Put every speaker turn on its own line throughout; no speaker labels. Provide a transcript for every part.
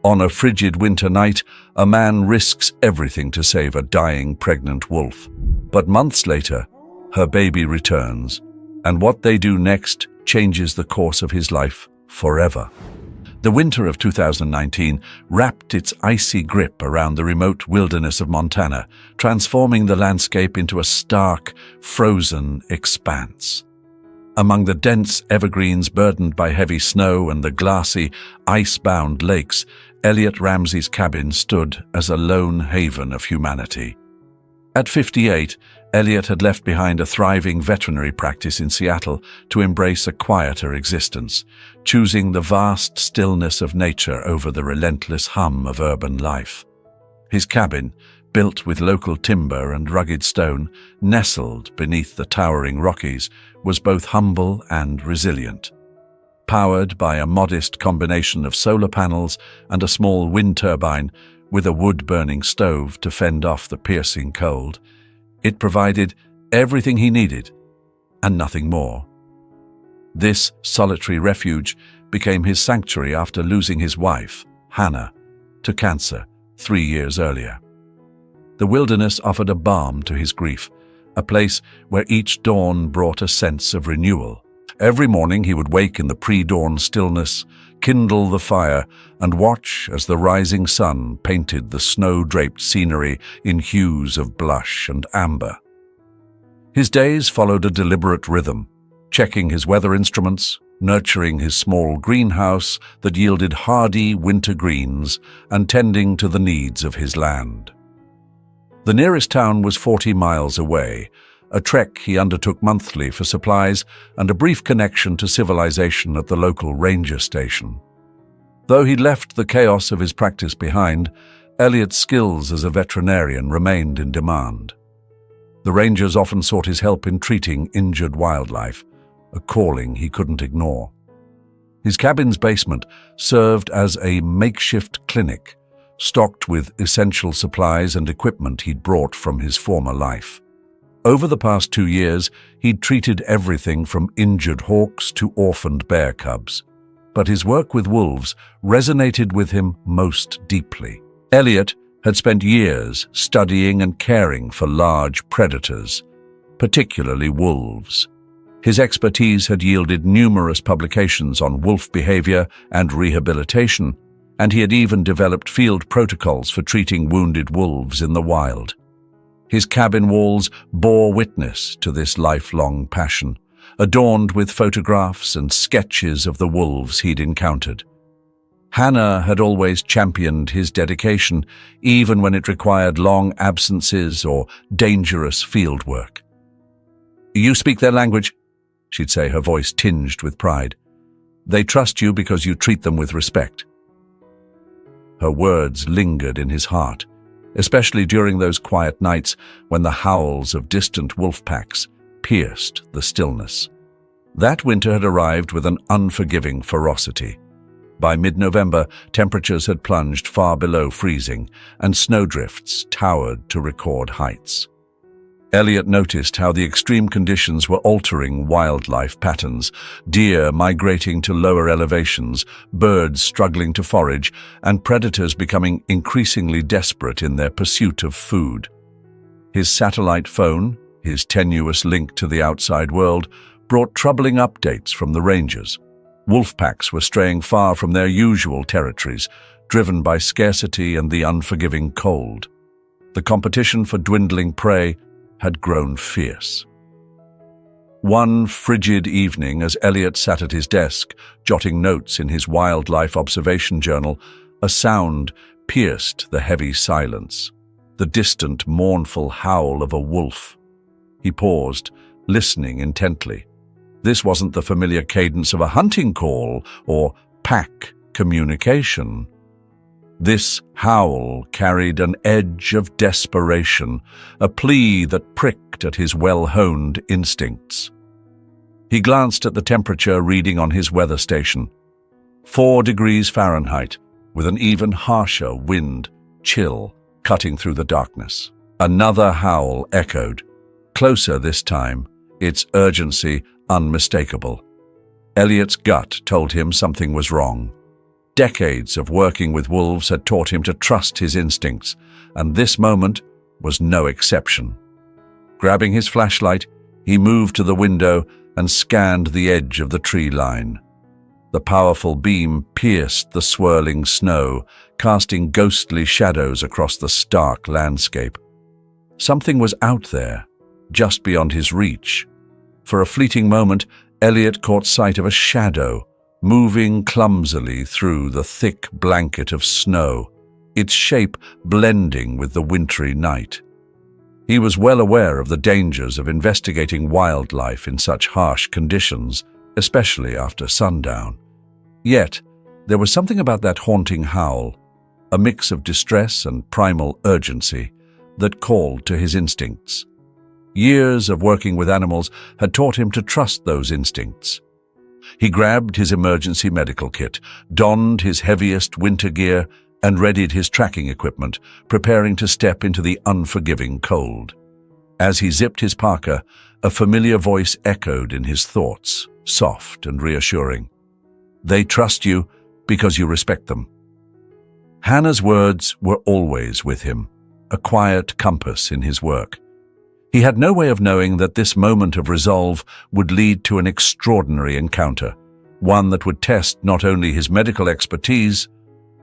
On a frigid winter night, a man risks everything to save a dying pregnant wolf. But months later, her baby returns, and what they do next changes the course of his life forever. The winter of 2019 wrapped its icy grip around the remote wilderness of Montana, transforming the landscape into a stark, frozen expanse. Among the dense evergreens burdened by heavy snow and the glassy, ice-bound lakes, Elliot Ramsey's cabin stood as a lone haven of humanity. At 58, Elliot had left behind a thriving veterinary practice in Seattle to embrace a quieter existence, choosing the vast stillness of nature over the relentless hum of urban life. His cabin, built with local timber and rugged stone, nestled beneath the towering Rockies, was both humble and resilient. Powered by a modest combination of solar panels and a small wind turbine with a wood-burning stove to fend off the piercing cold, it provided everything he needed and nothing more. This solitary refuge became his sanctuary after losing his wife, Hannah, to cancer 3 years earlier. The wilderness offered a balm to his grief, a place where each dawn brought a sense of renewal. Every morning he would wake in the pre-dawn stillness, kindle the fire, and watch as the rising sun painted the snow-draped scenery in hues of blush and amber. His days followed a deliberate rhythm, checking his weather instruments, nurturing his small greenhouse that yielded hardy winter greens, and tending to the needs of his land. The nearest town was 40 miles away, a trek he undertook monthly for supplies and a brief connection to civilization at the local ranger station. Though he'd left the chaos of his practice behind, Elliot's skills as a veterinarian remained in demand. The rangers often sought his help in treating injured wildlife, a calling he couldn't ignore. His cabin's basement served as a makeshift clinic, stocked with essential supplies and equipment he'd brought from his former life. Over the past 2 years, he'd treated everything from injured hawks to orphaned bear cubs. But his work with wolves resonated with him most deeply. Elliot had spent years studying and caring for large predators, particularly wolves. His expertise had yielded numerous publications on wolf behavior and rehabilitation, and he had even developed field protocols for treating wounded wolves in the wild. His cabin walls bore witness to this lifelong passion, adorned with photographs and sketches of the wolves he'd encountered. Hannah had always championed his dedication, even when it required long absences or dangerous field work. "You speak their language," she'd say, her voice tinged with pride. "They trust you because you treat them with respect." Her words lingered in his heart, especially during those quiet nights when the howls of distant wolf packs pierced the stillness. That winter had arrived with an unforgiving ferocity. By mid-November, temperatures had plunged far below freezing, and snowdrifts towered to record heights. Elliot noticed how the extreme conditions were altering wildlife patterns, deer migrating to lower elevations, birds struggling to forage, and predators becoming increasingly desperate in their pursuit of food. His satellite phone, his tenuous link to the outside world, brought troubling updates from the rangers. Wolf packs were straying far from their usual territories, driven by scarcity and the unforgiving cold. The competition for dwindling prey had grown fierce. One frigid evening, as Elliot sat at his desk, jotting notes in his wildlife observation journal, a sound pierced the heavy silence, the distant, mournful howl of a wolf. He paused, listening intently. This wasn't the familiar cadence of a hunting call or pack communication. This howl carried an edge of desperation, a plea that pricked at his well-honed instincts. He glanced at the temperature reading on his weather station. 4 degrees Fahrenheit, with an even harsher wind chill cutting through the darkness. Another howl echoed, closer this time, its urgency unmistakable. Elliot's gut told him something was wrong. Decades of working with wolves had taught him to trust his instincts, and this moment was no exception. Grabbing his flashlight, he moved to the window and scanned the edge of the tree line. The powerful beam pierced the swirling snow, casting ghostly shadows across the stark landscape. Something was out there, just beyond his reach. For a fleeting moment, Elliot caught sight of a shadow, moving clumsily through the thick blanket of snow, its shape blending with the wintry night. He was well aware of the dangers of investigating wildlife in such harsh conditions, especially after sundown. Yet, there was something about that haunting howl, a mix of distress and primal urgency, that called to his instincts. Years of working with animals had taught him to trust those instincts. He grabbed his emergency medical kit, donned his heaviest winter gear, and readied his tracking equipment, preparing to step into the unforgiving cold. As he zipped his parka, a familiar voice echoed in his thoughts, soft and reassuring. "They trust you because you respect them." Hannah's words were always with him, a quiet compass in his work. He had no way of knowing that this moment of resolve would lead to an extraordinary encounter, one that would test not only his medical expertise,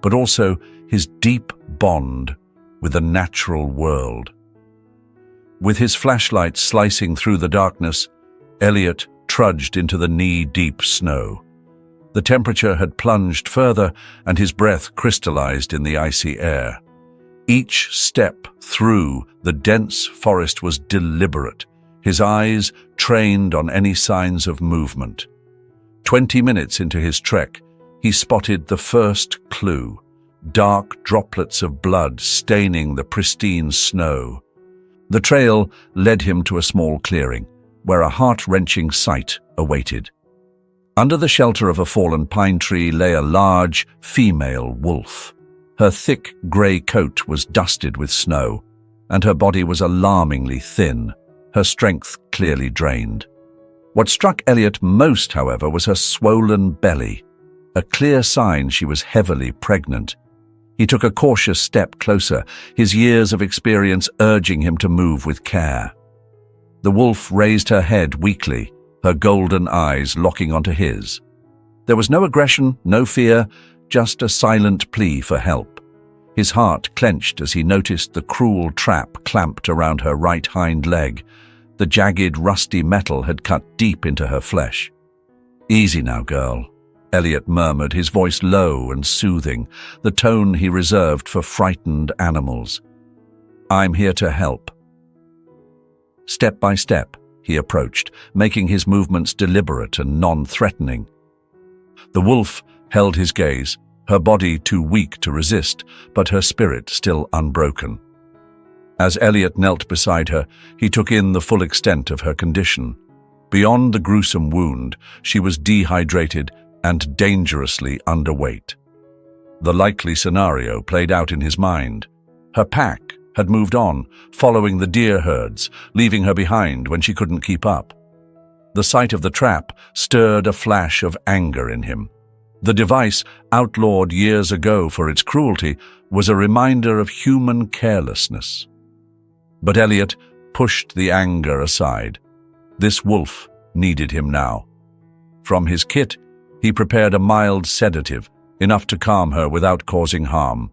but also his deep bond with the natural world. With his flashlight slicing through the darkness, Elliot trudged into the knee-deep snow. The temperature had plunged further, and his breath crystallized in the icy air. Each step through the dense forest was deliberate, his eyes trained on any signs of movement. 20 minutes into his trek, he spotted the first clue, dark droplets of blood staining the pristine snow. The trail led him to a small clearing, where a heart-wrenching sight awaited. Under the shelter of a fallen pine tree lay a large, female wolf. Her thick grey coat was dusted with snow, and her body was alarmingly thin, her strength clearly drained. What struck Elliot most, however, was her swollen belly, a clear sign she was heavily pregnant. He took a cautious step closer, his years of experience urging him to move with care. The wolf raised her head weakly, her golden eyes locking onto his. There was no aggression, no fear, just a silent plea for help. His heart clenched as he noticed the cruel trap clamped around her right hind leg. The jagged, rusty metal had cut deep into her flesh. "Easy now, girl," Elliot murmured, his voice low and soothing, the tone he reserved for frightened animals. "I'm here to help." Step by step, he approached, making his movements deliberate and non-threatening. The wolf held his gaze, her body too weak to resist, but her spirit still unbroken. As Elliot knelt beside her, he took in the full extent of her condition. Beyond the gruesome wound, she was dehydrated and dangerously underweight. The likely scenario played out in his mind. Her pack had moved on, following the deer herds, leaving her behind when she couldn't keep up. The sight of the trap stirred a flash of anger in him. The device, outlawed years ago for its cruelty, was a reminder of human carelessness. But Elliot pushed the anger aside. This wolf needed him now. From his kit, he prepared a mild sedative, enough to calm her without causing harm.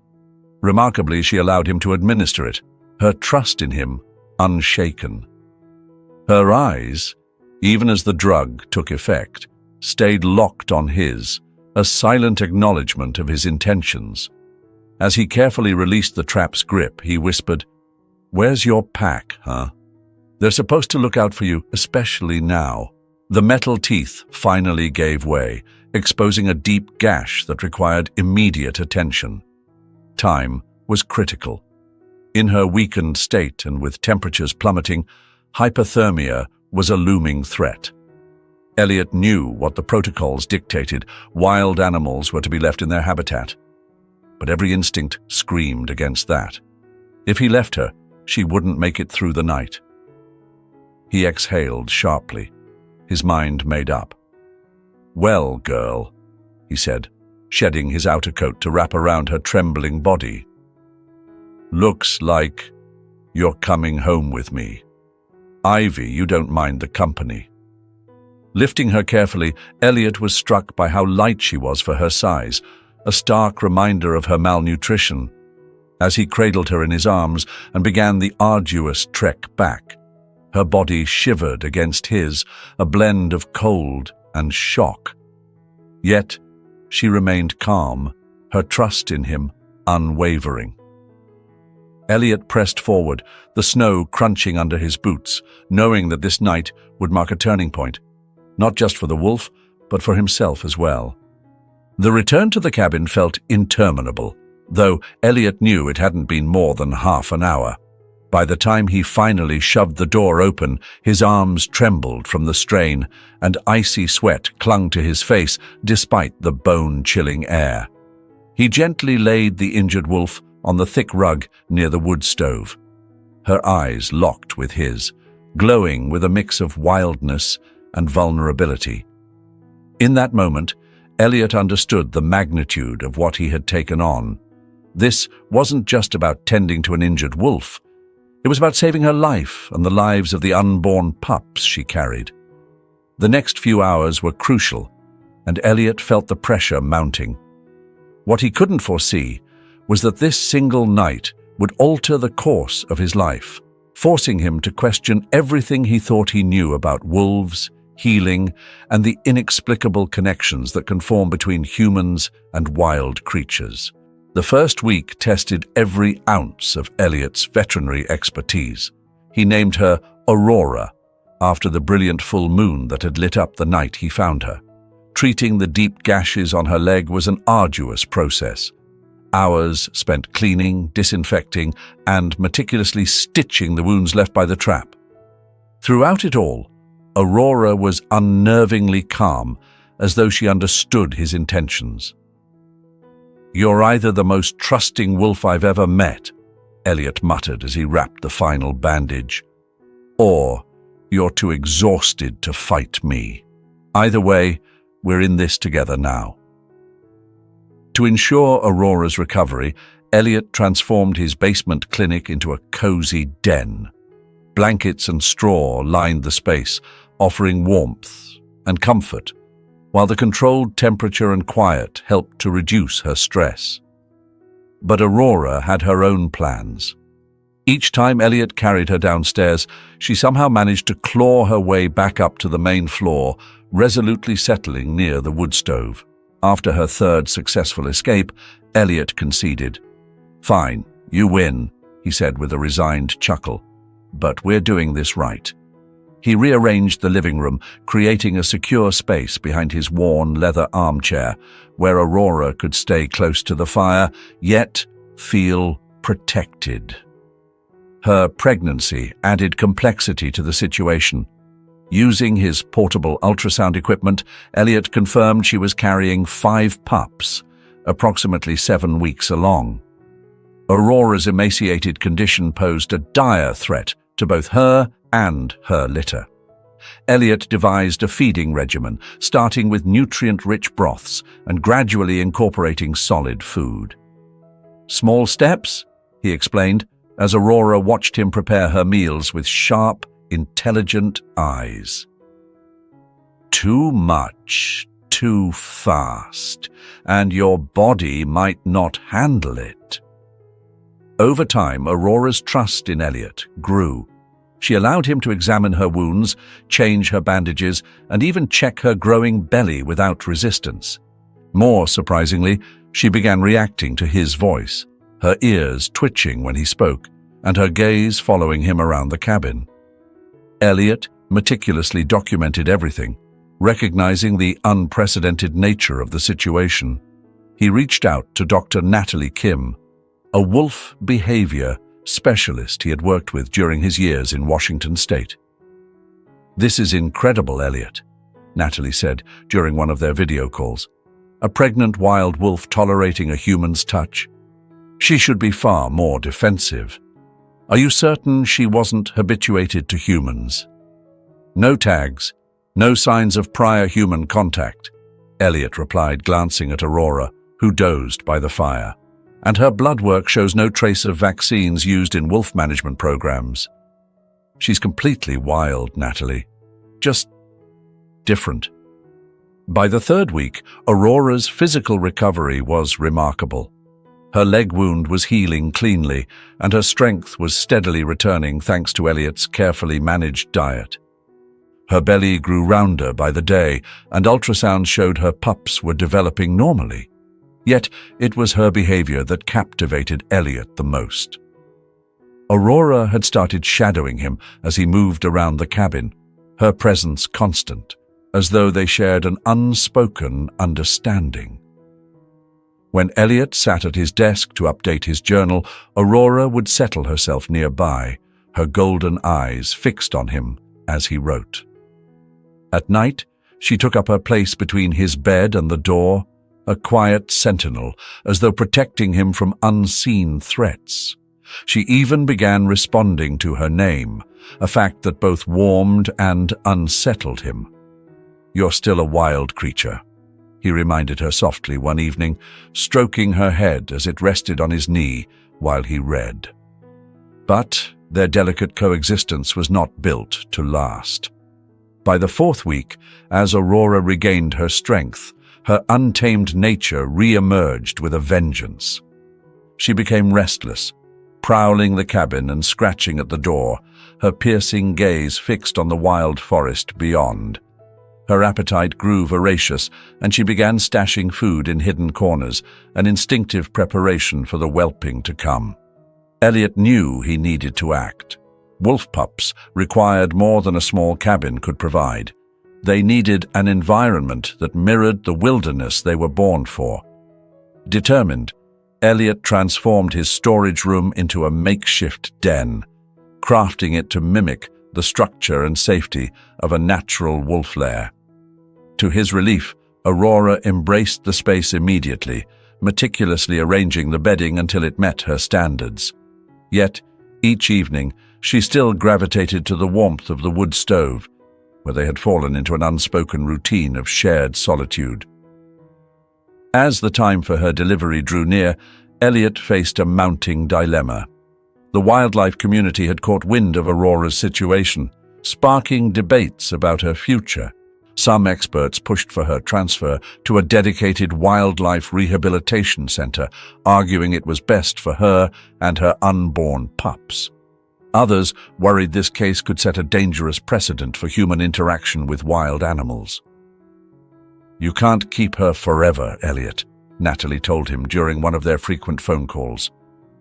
Remarkably, she allowed him to administer it, her trust in him unshaken. Her eyes, even as the drug took effect, stayed locked on his, a silent acknowledgement of his intentions. As he carefully released the trap's grip, he whispered, "Where's your pack, huh? They're supposed to look out for you, especially now." The metal teeth finally gave way, exposing a deep gash that required immediate attention. Time was critical. In her weakened state and with temperatures plummeting, hypothermia was a looming threat. Elliot knew what the protocols dictated: wild animals were to be left in their habitat. But every instinct screamed against that. If he left her, she wouldn't make it through the night. He exhaled sharply, his mind made up. "Well, girl," he said, shedding his outer coat to wrap around her trembling body. "Looks like you're coming home with me. Ivy, you don't mind the company." Lifting her carefully, Elliot was struck by how light she was for her size, a stark reminder of her malnutrition. As he cradled her in his arms and began the arduous trek back, her body shivered against his, a blend of cold and shock. Yet, she remained calm, her trust in him unwavering. Elliot pressed forward, the snow crunching under his boots, knowing that this night would mark a turning point, not just for the wolf, but for himself as well. The return to the cabin felt interminable, though Elliot knew it hadn't been more than half an hour. By the time he finally shoved the door open, his arms trembled from the strain, and icy sweat clung to his face despite the bone-chilling air. He gently laid the injured wolf on the thick rug near the wood stove. Her eyes locked with his, glowing with a mix of wildness and vulnerability. In that moment, Elliot understood the magnitude of what he had taken on. This wasn't just about tending to an injured wolf. It was about saving her life and the lives of the unborn pups she carried. The next few hours were crucial, and Elliot felt the pressure mounting. What he couldn't foresee was that this single night would alter the course of his life, forcing him to question everything he thought he knew about wolves, healing, and the inexplicable connections that can form between humans and wild creatures. The first week tested every ounce of Elliot's veterinary expertise. He named her Aurora, after the brilliant full moon that had lit up the night he found her. Treating the deep gashes on her leg was an arduous process. Hours spent cleaning, disinfecting, and meticulously stitching the wounds left by the trap. Throughout it all, Aurora was unnervingly calm, as though she understood his intentions. "You're either the most trusting wolf I've ever met," Elliot muttered as he wrapped the final bandage, "or you're too exhausted to fight me. Either way, we're in this together now." To ensure Aurora's recovery, Elliot transformed his basement clinic into a cozy den. Blankets and straw lined the space, offering warmth and comfort, while the controlled temperature and quiet helped to reduce her stress. But Aurora had her own plans. Each time Elliot carried her downstairs, she somehow managed to claw her way back up to the main floor, resolutely settling near the wood stove. After her third successful escape, Elliot conceded. "Fine, you win," he said with a resigned chuckle. "But we're doing this right." He rearranged the living room, creating a secure space behind his worn leather armchair, where Aurora could stay close to the fire, yet feel protected. Her pregnancy added complexity to the situation. Using his portable ultrasound equipment, Elliot confirmed she was carrying 5 pups, approximately 7 weeks along. Aurora's emaciated condition posed a dire threat to both her and her litter. Elliot devised a feeding regimen, starting with nutrient-rich broths and gradually incorporating solid food. "Small steps," he explained, as Aurora watched him prepare her meals with sharp, intelligent eyes. "Too much, too fast, and your body might not handle it." Over time, Aurora's trust in Elliot grew. She allowed him to examine her wounds, change her bandages, and even check her growing belly without resistance. More surprisingly, she began reacting to his voice, her ears twitching when he spoke, and her gaze following him around the cabin. Elliot meticulously documented everything, recognizing the unprecedented nature of the situation. He reached out to Dr. Natalie Kim, a wolf behavior specialist he had worked with during his years in Washington state. "This is incredible, Elliot," Natalie said during one of their video calls. "A pregnant wild wolf tolerating a human's touch? She should be far more defensive. Are you certain she wasn't habituated to humans?" "No tags, no signs of prior human contact," Elliot replied, glancing at Aurora, who dozed by the fire, and her blood work shows no trace of vaccines used in wolf management programs. She's completely wild, Natalie. Just different. By the third week, Aurora's physical recovery was remarkable. Her leg wound was healing cleanly, and her strength was steadily returning thanks to Elliot's carefully managed diet. Her belly grew rounder by the day, and ultrasounds showed her pups were developing normally. Yet it was her behavior that captivated Elliot the most. Aurora had started shadowing him as he moved around the cabin, her presence constant, as though they shared an unspoken understanding. When Elliot sat at his desk to update his journal, Aurora would settle herself nearby, her golden eyes fixed on him as he wrote. At night, she took up her place between his bed and the door, a quiet sentinel, as though protecting him from unseen threats. She even began responding to her name, a fact that both warmed and unsettled him. "You're still a wild creature," he reminded her softly one evening, stroking her head as it rested on his knee while he read. But their delicate coexistence was not built to last. By the fourth week, as Aurora regained her strength, her untamed nature re-emerged with a vengeance. She became restless, prowling the cabin and scratching at the door, her piercing gaze fixed on the wild forest beyond. Her appetite grew voracious, and she began stashing food in hidden corners, an instinctive preparation for the whelping to come. Elliot knew he needed to act. Wolf Pups required more than a small cabin could provide. They needed an environment that mirrored the wilderness they were born for. Determined, Elliot transformed his storage room into a makeshift den, crafting it to mimic the structure and safety of a natural wolf lair. To his relief, Aurora embraced the space immediately, meticulously arranging the bedding until it met her standards. Yet, each evening, she still gravitated to the warmth of the wood stove, where they had fallen into an unspoken routine of shared solitude. As the time for her delivery drew near, Elliot faced a mounting dilemma. The wildlife community had caught wind of Aurora's situation, sparking debates about her future. Some experts pushed for her transfer to a dedicated wildlife rehabilitation center, arguing it was best for her and her unborn pups. Others worried this case could set a dangerous precedent for human interaction with wild animals. "You can't keep her forever, Elliot," Natalie told him during one of their frequent phone calls.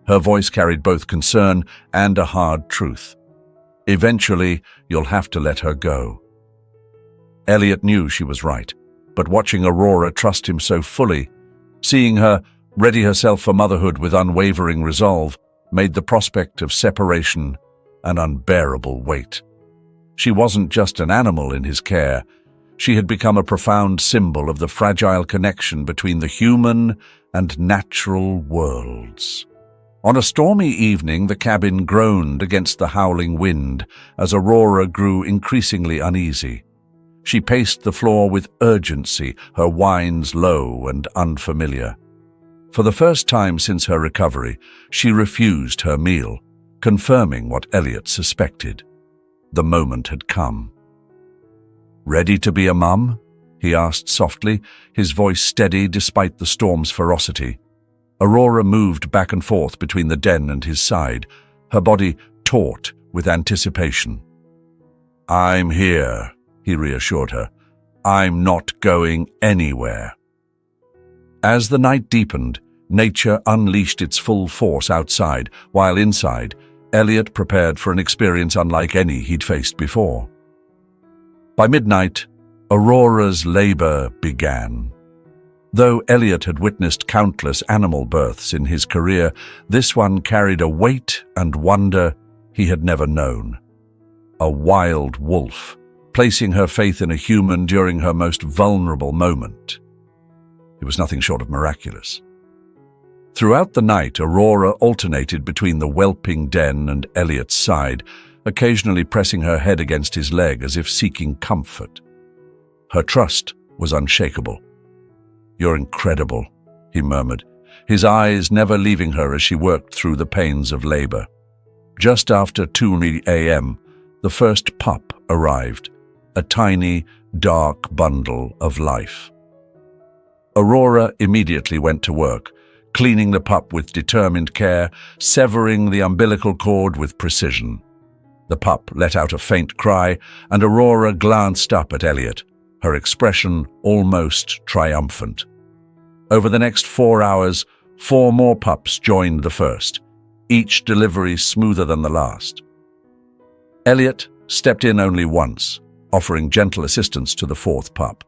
Her voice carried both concern and a hard truth. "Eventually, you'll have to let her go." Elliot knew she was right, but watching Aurora trust him so fully, seeing her ready herself for motherhood with unwavering resolve, made the prospect of separation an unbearable weight. She wasn't just an animal in his care. She had become a profound symbol of the fragile connection between the human and natural worlds. On a stormy evening, the cabin groaned against the howling wind as Aurora grew increasingly uneasy. She paced the floor with urgency, her whines low and unfamiliar. For the first time since her recovery, she refused her meal, confirming what Elliot suspected. The moment had come. "Ready to be a mum?" he asked softly, his voice steady despite the storm's ferocity. Aurora moved back and forth between the den and his side, her body taut with anticipation. "I'm here," he reassured her. "I'm not going anywhere." As the night deepened, nature unleashed its full force outside, while inside, Elliot prepared for an experience unlike any he'd faced before. By midnight, Aurora's labor began. Though Elliot had witnessed countless animal births in his career, this one carried a weight and wonder he had never known. A wild wolf, placing her faith in a human during her most vulnerable moment. It was nothing short of miraculous. Throughout the night, Aurora alternated between the whelping den and Elliot's side, occasionally pressing her head against his leg as if seeking comfort. Her trust was unshakable. "You're incredible," he murmured, his eyes never leaving her as she worked through the pains of labor. Just after 2 a.m., the first pup arrived, a tiny, dark bundle of life. Aurora immediately went to work, cleaning the pup with determined care, severing the umbilical cord with precision. The pup let out a faint cry, and Aurora glanced up at Elliot, her expression almost triumphant. Over the next 4 hours, 4 more pups joined the first, each delivery smoother than the last. Elliot stepped in only once, offering gentle assistance to the 4th pup.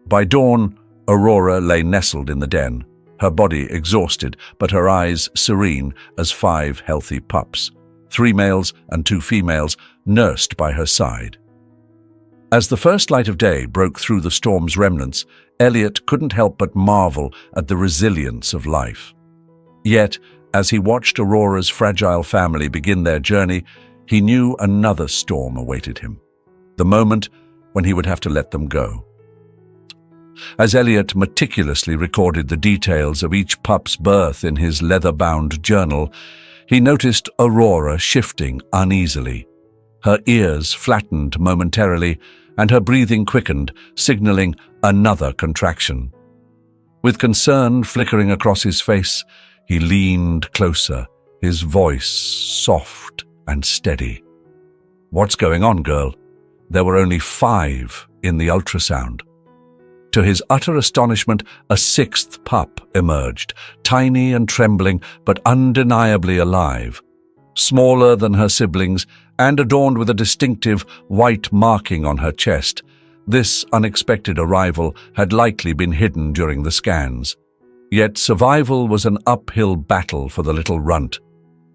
By dawn, Aurora lay nestled in the den, her body exhausted but her eyes serene as 5 healthy pups, 3 males and 2 females, nursed by her side. As the first light of day broke through the storm's remnants, Elliot couldn't help but marvel at the resilience of life. Yet, as he watched Aurora's fragile family begin their journey, he knew another storm awaited him, the moment when he would have to let them go. As Elliot meticulously recorded the details of each pup's birth in his leather-bound journal, he noticed Aurora shifting uneasily. Her ears flattened momentarily, and her breathing quickened, signaling another contraction. With concern flickering across his face, he leaned closer, his voice soft and steady. "What's going on, girl?" There were only 5 in the ultrasound. To his utter astonishment, a 6th pup emerged, tiny and trembling, but undeniably alive. Smaller than her siblings and adorned with a distinctive white marking on her chest, this unexpected arrival had likely been hidden during the scans. Yet survival was an uphill battle for the little runt.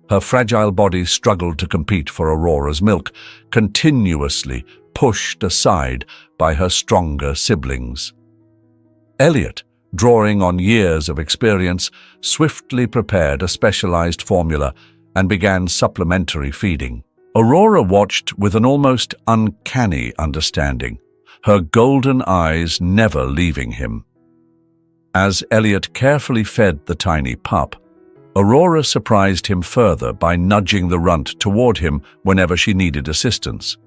Her fragile body struggled to compete for Aurora's milk, continuously pushed aside by her stronger siblings. Elliot, drawing on years of experience, swiftly prepared a specialized formula and began supplementary feeding. Aurora watched with an almost uncanny understanding, her golden eyes never leaving him. As Elliot carefully fed the tiny pup, Aurora surprised him further by nudging the runt toward him whenever she needed assistance.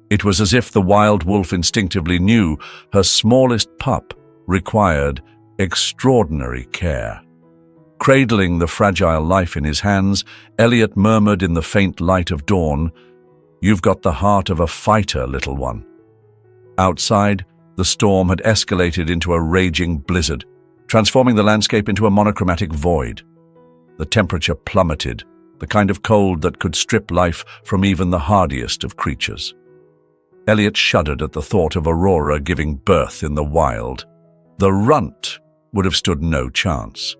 It was as if the wild wolf instinctively knew her smallest pup required extraordinary care. Cradling the fragile life in his hands, Elliot murmured in the faint light of dawn, "You've got the heart of a fighter, little one." Outside, the storm had escalated into a raging blizzard, transforming the landscape into a monochromatic void. The temperature plummeted, the kind of cold that could strip life from even the hardiest of creatures. Elliot shuddered at the thought of Aurora giving birth in the wild. The runt would have stood no chance.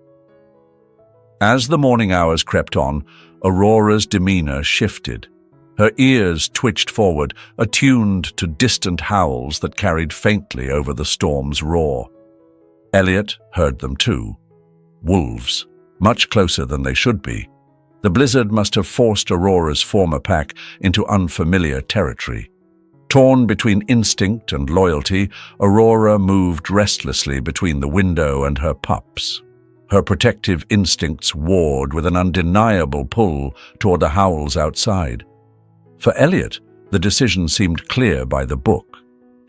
As the morning hours crept on, Aurora's demeanor shifted. Her ears twitched forward, attuned to distant howls that carried faintly over the storm's roar. Elliot heard them too. Wolves, much closer than they should be. The blizzard must have forced Aurora's former pack into unfamiliar territory. Torn between instinct and loyalty, Aurora moved restlessly between the window and her pups. Her protective instincts warred with an undeniable pull toward the howls outside. For Elliot, the decision seemed clear by the book.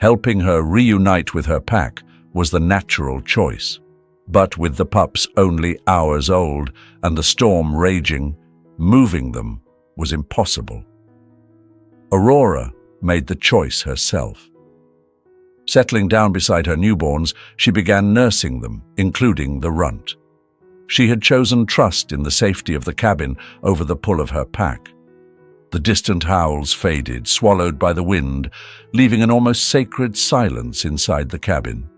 Helping her reunite with her pack was the natural choice. But with the pups only hours old and the storm raging, moving them was impossible. Aurora made the choice herself. Settling down beside her newborns, she began nursing them, including the runt. She had chosen trust in the safety of the cabin over the pull of her pack. The distant howls faded, swallowed by the wind, leaving an almost sacred silence inside the cabin.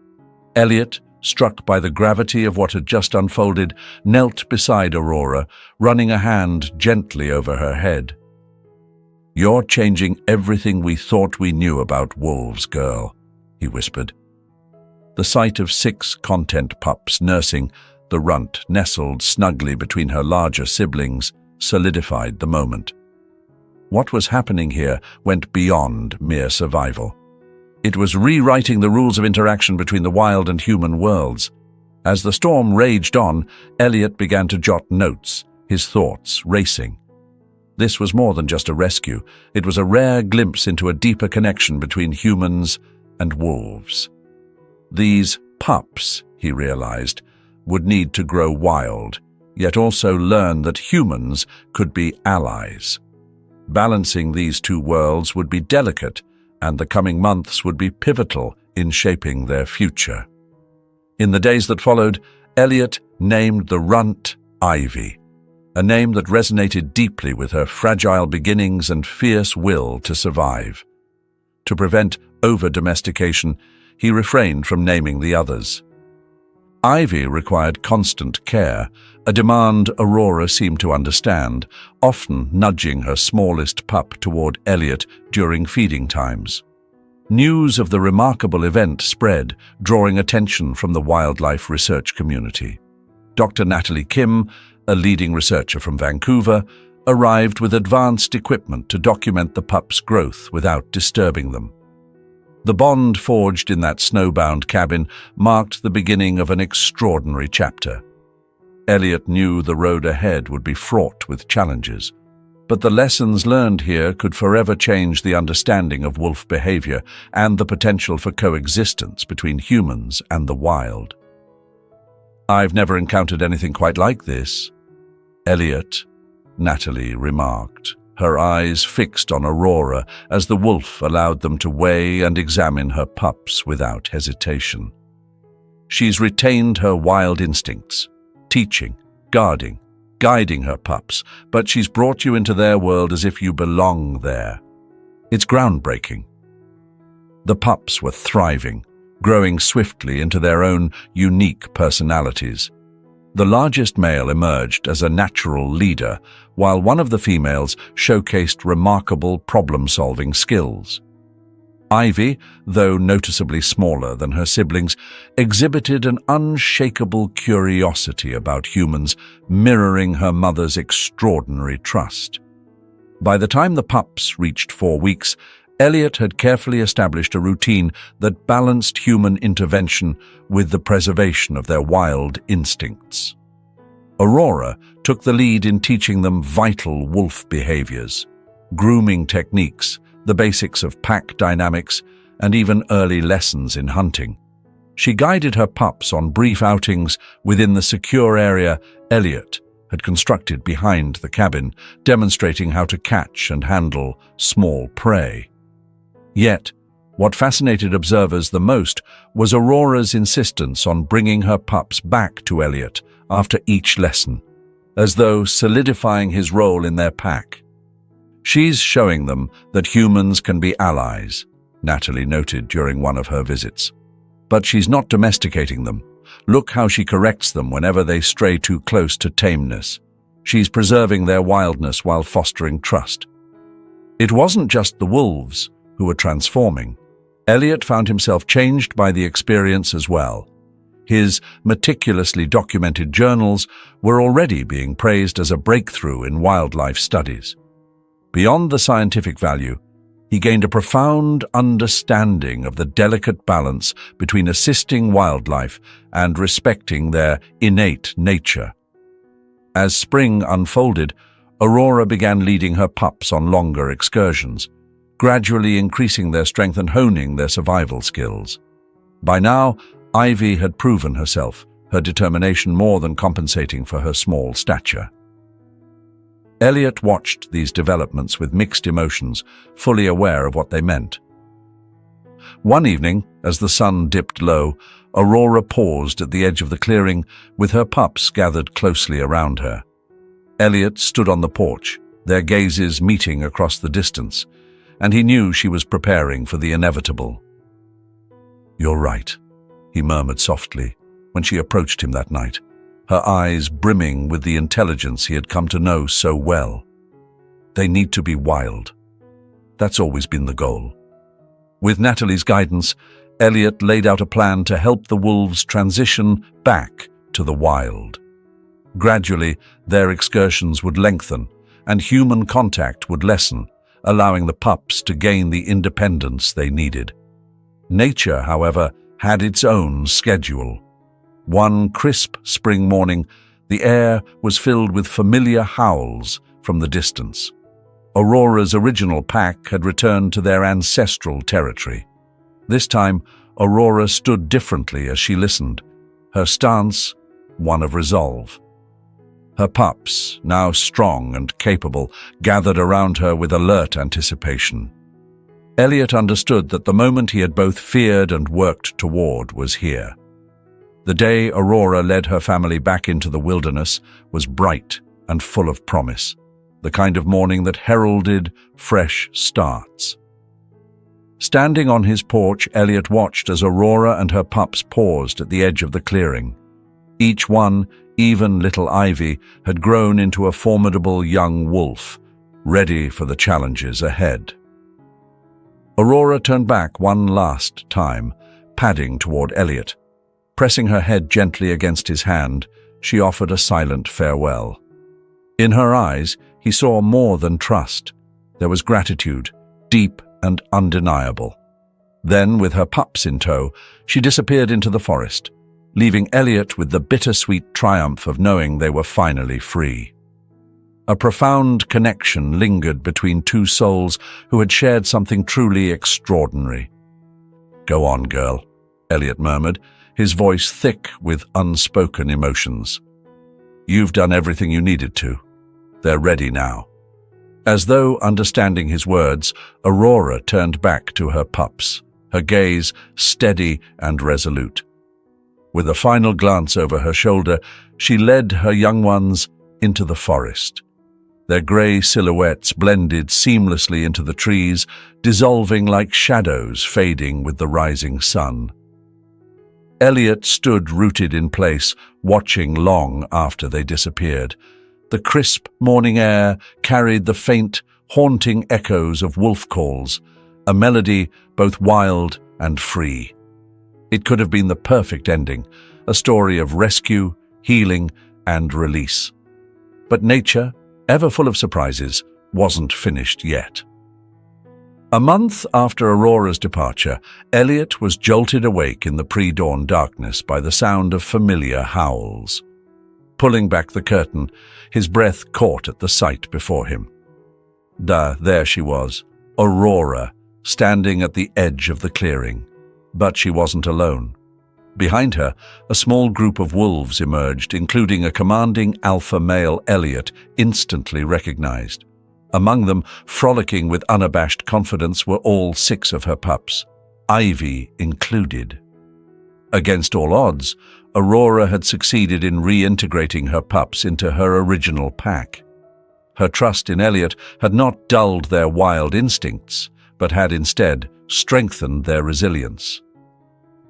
Elliot, struck by the gravity of what had just unfolded, knelt beside Aurora, running a hand gently over her head. "You're changing everything we thought we knew about wolves, girl," he whispered. The sight of 6 content pups nursing the runt nestled snugly between her larger siblings solidified the moment. What was happening here went beyond mere survival. It was rewriting the rules of interaction between the wild and human worlds. As the storm raged on, Elliot began to jot notes, his thoughts racing. This was more than just a rescue. It was a rare glimpse into a deeper connection between humans and wolves. These pups, he realized, would need to grow wild, yet also learn that humans could be allies. Balancing these two worlds would be delicate, and the coming months would be pivotal in shaping their future. In the days that followed, Elliot named the runt Ivy, a name that resonated deeply with her fragile beginnings and fierce will to survive. To prevent over-domestication, he refrained from naming the others. Ivy required constant care, a demand Aurora seemed to understand, often nudging her smallest pup toward Elliot during feeding times. News of the remarkable event spread, drawing attention from the wildlife research community. Dr. Natalie Kim, a leading researcher from Vancouver, arrived with advanced equipment to document the pups' growth without disturbing them. The bond forged in that snowbound cabin marked the beginning of an extraordinary chapter. Elliot knew the road ahead would be fraught with challenges, but the lessons learned here could forever change the understanding of wolf behavior and the potential for coexistence between humans and the wild. "I've never encountered anything quite like this," Elliot, Natalie remarked, her eyes fixed on Aurora as the wolf allowed them to weigh and examine her pups without hesitation. "She's retained her wild instincts, teaching, guarding, guiding her pups, but she's brought you into their world as if you belong there. It's groundbreaking." The pups were thriving, growing swiftly into their own unique personalities. The largest male emerged as a natural leader, while one of the females showcased remarkable problem-solving skills. Ivy, though noticeably smaller than her siblings, exhibited an unshakable curiosity about humans, mirroring her mother's extraordinary trust. By the time the pups reached 4 weeks, Elliot had carefully established a routine that balanced human intervention with the preservation of their wild instincts. Aurora took the lead in teaching them vital wolf behaviors, grooming techniques, the basics of pack dynamics, and even early lessons in hunting. She guided her pups on brief outings within the secure area Elliot had constructed behind the cabin, demonstrating how to catch and handle small prey. Yet, what fascinated observers the most was Aurora's insistence on bringing her pups back to Elliot after each lesson, as though solidifying his role in their pack. "She's showing them that humans can be allies," Natalie noted during one of her visits. "But she's not domesticating them. Look how she corrects them whenever they stray too close to tameness. She's preserving their wildness while fostering trust." It wasn't just the wolves who were transforming. Elliot found himself changed by the experience as well. His meticulously documented journals were already being praised as a breakthrough in wildlife studies. Beyond the scientific value, he gained a profound understanding of the delicate balance between assisting wildlife and respecting their innate nature. As spring unfolded, Aurora began leading her pups on longer excursions, gradually increasing their strength and honing their survival skills. By now, Ivy had proven herself, her determination more than compensating for her small stature. Elliot watched these developments with mixed emotions, fully aware of what they meant. One evening, as the sun dipped low, Aurora paused at the edge of the clearing, with her pups gathered closely around her. Elliot stood on the porch, their gazes meeting across the distance, and he knew she was preparing for the inevitable. "You're right," he murmured softly when she approached him that night, her eyes brimming with the intelligence he had come to know so well. "They need to be wild. That's always been the goal." With Natalie's guidance, Elliot laid out a plan to help the wolves transition back to the wild. Gradually, their excursions would lengthen, and human contact would lessen, allowing the pups to gain the independence they needed. Nature, however, had its own schedule. One crisp spring morning, the air was filled with familiar howls from the distance. Aurora's original pack had returned to their ancestral territory. This time, Aurora stood differently as she listened, her stance one of resolve. Her pups, now strong and capable, gathered around her with alert anticipation. Elliot understood that the moment he had both feared and worked toward was here. The day Aurora led her family back into the wilderness was bright and full of promise, the kind of morning that heralded fresh starts. Standing on his porch, Elliot watched as Aurora and her pups paused at the edge of the clearing. Each one, even little Ivy, had grown into a formidable young wolf, ready for the challenges ahead. Aurora turned back one last time, padding toward Elliot. Pressing her head gently against his hand, she offered a silent farewell. In her eyes, he saw more than trust. There was gratitude, deep and undeniable. Then, with her pups in tow, she disappeared into the forest, leaving Elliot with the bittersweet triumph of knowing they were finally free. A profound connection lingered between two souls who had shared something truly extraordinary. "Go on, girl," Elliot murmured, his voice thick with unspoken emotions. "You've done everything you needed to. They're ready now." As though understanding his words, Aurora turned back to her pups, her gaze steady and resolute. With a final glance over her shoulder, she led her young ones into the forest. Their grey silhouettes blended seamlessly into the trees, dissolving like shadows fading with the rising sun. Elliot stood rooted in place, watching long after they disappeared. The crisp morning air carried the faint, haunting echoes of wolf calls, a melody both wild and free. It could have been the perfect ending, a story of rescue, healing, and release. But nature, ever full of surprises, wasn't finished yet. A month after Aurora's departure, Elliot was jolted awake in the pre-dawn darkness by the sound of familiar howls. Pulling back the curtain, his breath caught at the sight before him. There she was, Aurora, standing at the edge of the clearing. But she wasn't alone. Behind her, a small group of wolves emerged, including a commanding alpha male Elliot instantly recognized. Among them, frolicking with unabashed confidence, were all 6 of her pups, Ivy included. Against all odds, Aurora had succeeded in reintegrating her pups into her original pack. Her trust in Elliot had not dulled their wild instincts, but had instead strengthened their resilience.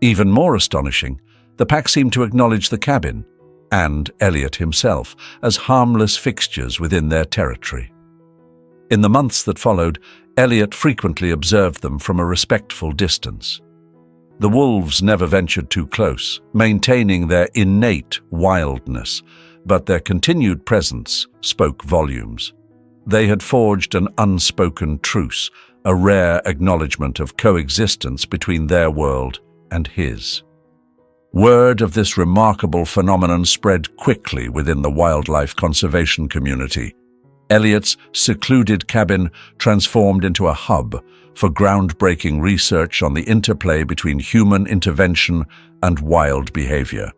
Even more astonishing, the pack seemed to acknowledge the cabin, and Elliot himself, as harmless fixtures within their territory. In the months that followed, Elliot frequently observed them from a respectful distance. The wolves never ventured too close, maintaining their innate wildness, but their continued presence spoke volumes. They had forged an unspoken truce, a rare acknowledgement of coexistence between their world and his. Word of this remarkable phenomenon spread quickly within the wildlife conservation community. Elliot's secluded cabin transformed into a hub for groundbreaking research on the interplay between human intervention and wild behavior.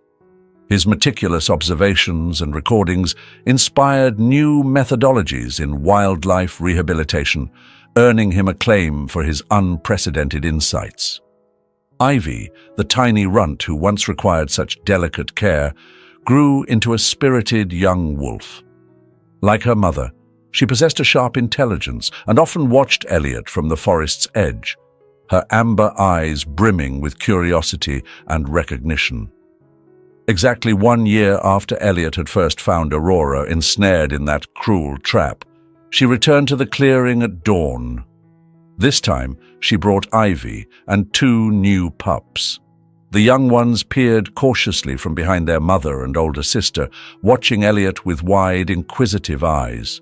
His meticulous observations and recordings inspired new methodologies in wildlife rehabilitation, earning him acclaim for his unprecedented insights. Ivy, the tiny runt who once required such delicate care, grew into a spirited young wolf. Like her mother, she possessed a sharp intelligence and often watched Elliot from the forest's edge, her amber eyes brimming with curiosity and recognition. Exactly 1 year after Elliot had first found Aurora ensnared in that cruel trap, she returned to the clearing at dawn. This time, she brought Ivy and 2 new pups. The young ones peered cautiously from behind their mother and older sister, watching Elliot with wide, inquisitive eyes.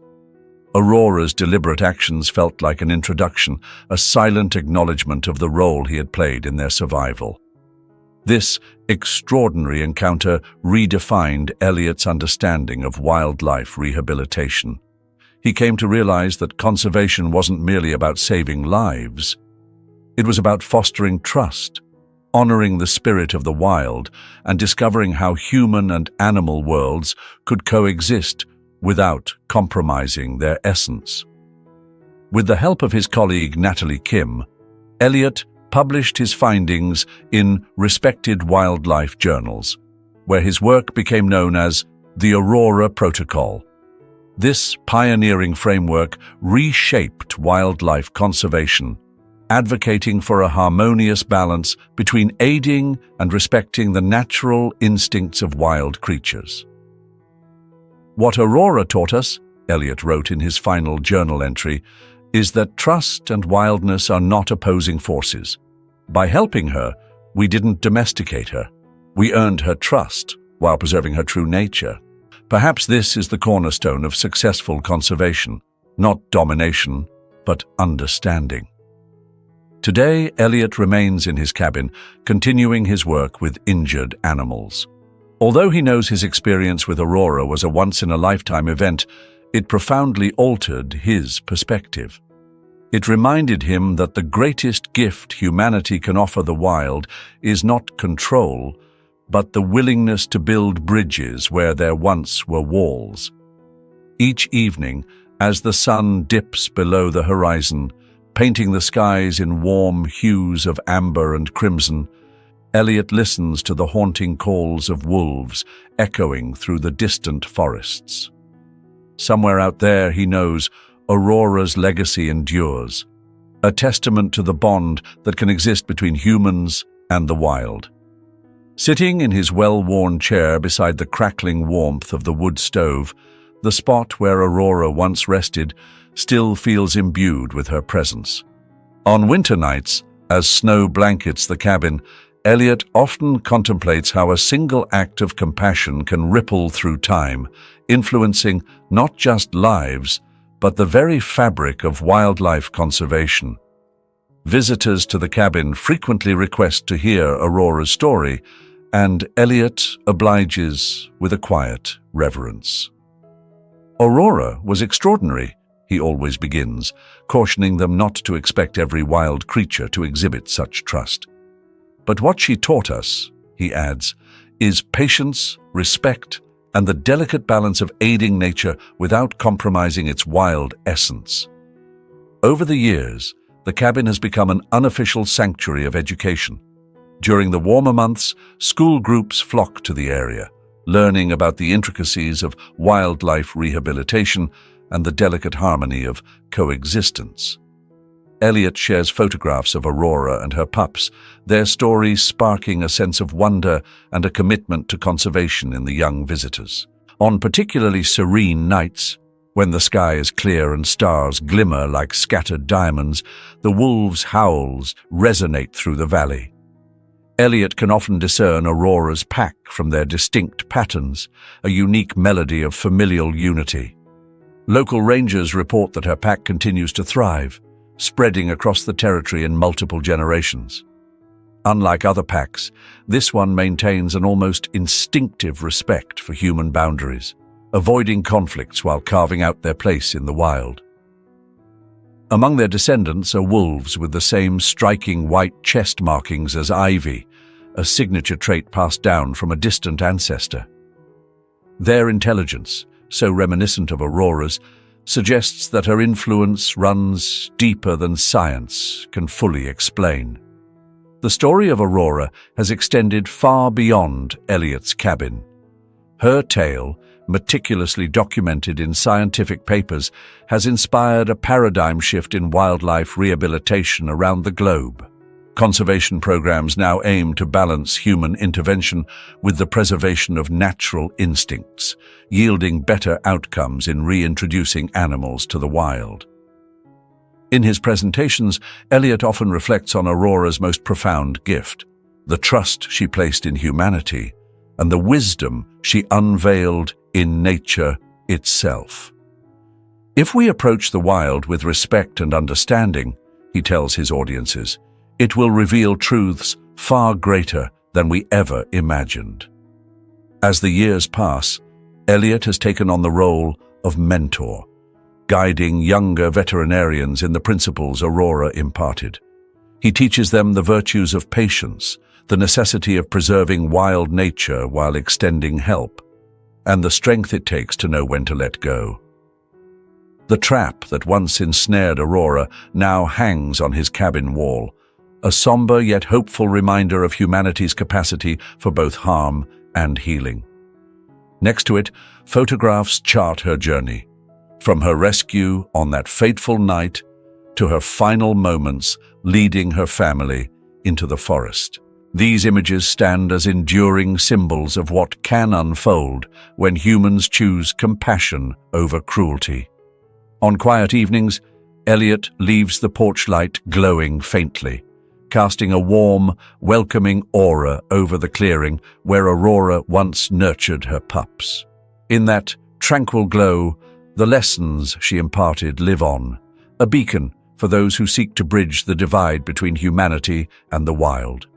Aurora's deliberate actions felt like an introduction, a silent acknowledgement of the role he had played in their survival. This extraordinary encounter redefined Elliot's understanding of wildlife rehabilitation. He came to realize that conservation wasn't merely about saving lives. It was about fostering trust, honoring the spirit of the wild, and discovering how human and animal worlds could coexist without compromising their essence. With the help of his colleague Natalie Kim, Elliot published his findings in respected wildlife journals, where his work became known as the Aurora Protocol. This pioneering framework reshaped wildlife conservation, advocating for a harmonious balance between aiding and respecting the natural instincts of wild creatures. What Aurora taught us, Elliot wrote in his final journal entry, is that trust and wildness are not opposing forces. By helping her, we didn't domesticate her. We earned her trust while preserving her true nature. Perhaps this is the cornerstone of successful conservation, not domination, but understanding. Today, Elliot remains in his cabin, continuing his work with injured animals. Although he knows his experience with Aurora was a once-in-a-lifetime event, it profoundly altered his perspective. It reminded him that the greatest gift humanity can offer the wild is not control, but the willingness to build bridges where there once were walls. Each evening, as the sun dips below the horizon, painting the skies in warm hues of amber and crimson, Elliot listens to the haunting calls of wolves echoing through the distant forests. Somewhere out there, he knows, Aurora's legacy endures, a testament to the bond that can exist between humans and the wild. Sitting in his well-worn chair beside the crackling warmth of the wood stove, the spot where Aurora once rested still feels imbued with her presence. On winter nights, as snow blankets the cabin, Elliot often contemplates how a single act of compassion can ripple through time, influencing not just lives, but the very fabric of wildlife conservation. Visitors to the cabin frequently request to hear Aurora's story, and Elliot obliges with a quiet reverence. Aurora was extraordinary, he always begins, cautioning them not to expect every wild creature to exhibit such trust. But what she taught us, he adds, is patience, respect, and the delicate balance of aiding nature without compromising its wild essence. Over the years, the cabin has become an unofficial sanctuary of education. During the warmer months, school groups flock to the area, learning about the intricacies of wildlife rehabilitation and the delicate harmony of coexistence. Elliot shares photographs of Aurora and her pups, their stories sparking a sense of wonder and a commitment to conservation in the young visitors. On particularly serene nights, when the sky is clear and stars glimmer like scattered diamonds, the wolves' howls resonate through the valley. Elliot can often discern Aurora's pack from their distinct patterns, a unique melody of familial unity. Local rangers report that her pack continues to thrive, spreading across the territory in multiple generations. Unlike other packs, this one maintains an almost instinctive respect for human boundaries, avoiding conflicts while carving out their place in the wild. Among their descendants are wolves with the same striking white chest markings as Ivy, a signature trait passed down from a distant ancestor. Their intelligence, so reminiscent of Aurora's, suggests that her influence runs deeper than science can fully explain. The story of Aurora has extended far beyond Elliot's cabin. Her tale, meticulously documented in scientific papers, has inspired a paradigm shift in wildlife rehabilitation around the globe. Conservation programs now aim to balance human intervention with the preservation of natural instincts, yielding better outcomes in reintroducing animals to the wild. In his presentations, Elliot often reflects on Aurora's most profound gift, the trust she placed in humanity, and the wisdom she unveiled in nature itself. If we approach the wild with respect and understanding, he tells his audiences, it will reveal truths far greater than we ever imagined. As the years pass, Elliot has taken on the role of mentor, guiding younger veterinarians in the principles Aurora imparted. He teaches them the virtues of patience, the necessity of preserving wild nature while extending help, and the strength it takes to know when to let go. The trap that once ensnared Aurora now hangs on his cabin wall, a somber yet hopeful reminder of humanity's capacity for both harm and healing. Next to it, photographs chart her journey, from her rescue on that fateful night to her final moments leading her family into the forest. These images stand as enduring symbols of what can unfold when humans choose compassion over cruelty. On quiet evenings, Elliot leaves the porch light glowing faintly, casting a warm, welcoming aura over the clearing where Aurora once nurtured her pups. In that tranquil glow, the lessons she imparted live on, a beacon for those who seek to bridge the divide between humanity and the wild.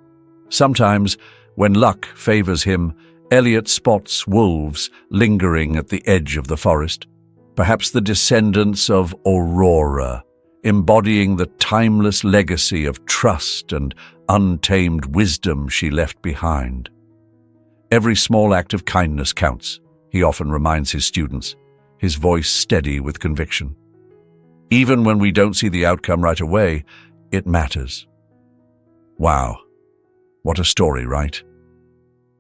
Sometimes, when luck favors him, Elliot spots wolves lingering at the edge of the forest, perhaps the descendants of Aurora, embodying the timeless legacy of trust and untamed wisdom she left behind. Every small act of kindness counts, he often reminds his students, his voice steady with conviction. Even when we don't see the outcome right away, it matters. Wow, what a story, right?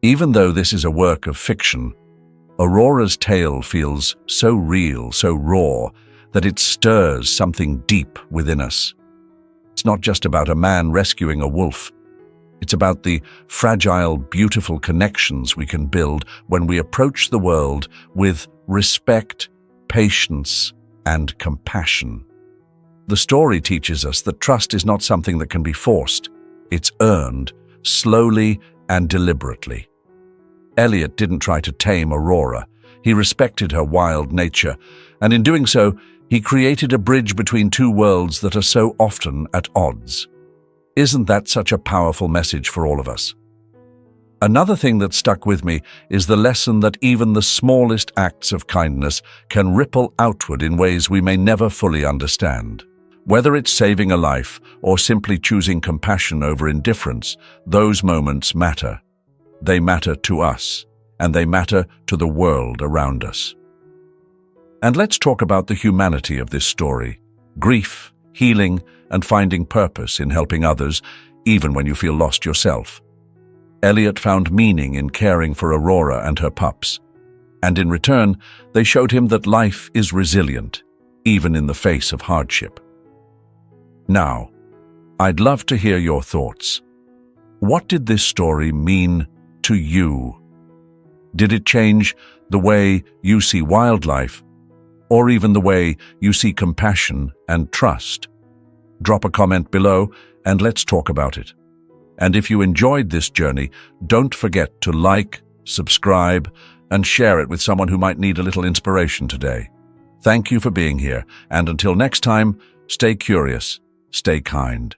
Even though this is a work of fiction, Aurora's tale feels so real, so raw, that it stirs something deep within us. It's not just about a man rescuing a wolf. It's about the fragile, beautiful connections we can build when we approach the world with respect, patience, and compassion. The story teaches us that trust is not something that can be forced. It's earned, slowly and deliberately. Elliot didn't try to tame Aurora. He respected her wild nature, and in doing so, he created a bridge between two worlds that are so often at odds. Isn't that such a powerful message for all of us? Another thing that stuck with me is the lesson that even the smallest acts of kindness can ripple outward in ways we may never fully understand. Whether it's saving a life or simply choosing compassion over indifference, those moments matter. They matter to us, and they matter to the world around us. And let's talk about the humanity of this story. Grief, healing, and finding purpose in helping others, even when you feel lost yourself. Elliot found meaning in caring for Aurora and her pups, and in return, they showed him that life is resilient, even in the face of hardship. Now, I'd love to hear your thoughts. What did this story mean to you? Did it change the way you see wildlife, or even the way you see compassion and trust? Drop a comment below and let's talk about it. And if you enjoyed this journey, don't forget to like, subscribe, and share it with someone who might need a little inspiration today. Thank you for being here, and until next time, stay curious, stay kind.